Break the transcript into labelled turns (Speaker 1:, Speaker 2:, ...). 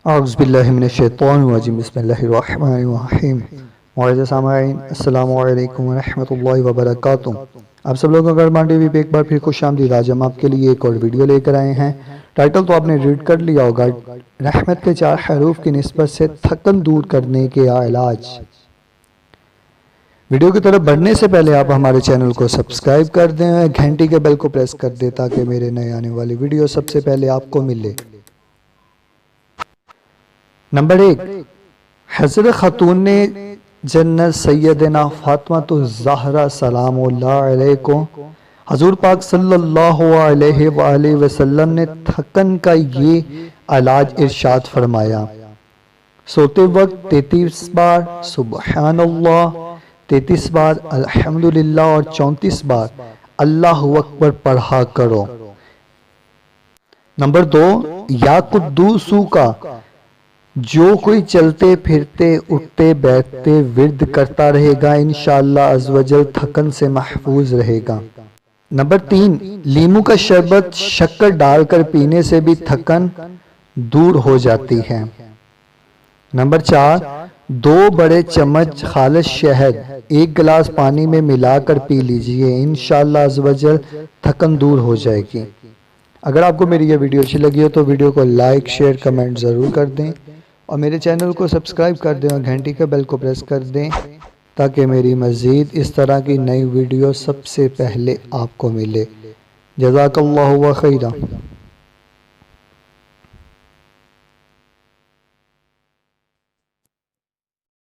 Speaker 1: औज़ुबिल्लाहिमिनश्शैतानिर्रजीम बिस्मिल्लाहिर्रहमानिर्रहीम। मुअज़्ज़ज़ सामाईन अस्सलामु अलैकुम व रहमतुल्लाहि व बरकातुहू। आप सब लोगों को अरमान टीवी पे एक बार फिर खुशामदीद। आज हम आपके लिए एक और वीडियो लेकर आए हैं। टाइटल तो आपने रीड कर लिया होगा, रहमत के 4 हरूफ की निस्बत से थकन दूर करने के इलाज। वीडियो की तरफ बढ़ने से पहले आप हमारे चैनल को सब्सक्राइब कर दें, घंटी के बेल को प्रेस कर दें ताकि मेरे नए आने वाली वीडियो सबसे पहले आपको मिले। नंबर 1, हज़रत खातून ने जन्नत सैयदना फातिमा ज़हरा सलामुल्लाह अलैहा को हजूर पाक सल्लल्लाहु अलैहि वसल्लम ने थकन का ये इलाज इरशाद फरमाया। सोते वक्त 33 बार सुबहानल्लाह, 33 बार अल्हम्दुलिल्लाह और 34 बार अल्लाहु अकबर पढ़ा करो। नंबर 2, या कुद्दूसू का जो कोई चलते फिरते उठते बैठते विर्द करता रहेगा इंशाअल्लाह अज़्वजल थकन से महफूज रहेगा। नंबर 3, लीमू का शरबत शक्कर डालकर पीने से भी थकन दूर हो जाती है। नंबर 4, 2 बड़े चम्मच खालिस शहद 1 गिलास पानी में मिलाकर पी लीजिए, इंशाअल्लाह अज़्वजल थकन दूर हो जाएगी। अगर आपको मेरी ये वीडियो अच्छी लगी हो तो वीडियो को लाइक शेयर कमेंट ज़रूर कर दें और मेरे चैनल को सब्सक्राइब कर दें और घंटी के बेल को प्रेस कर दें ताकि मेरी मज़ीद इस तरह की नई वीडियो सबसे पहले आपको मिले। जज़ाकल्लाहु व खैरा।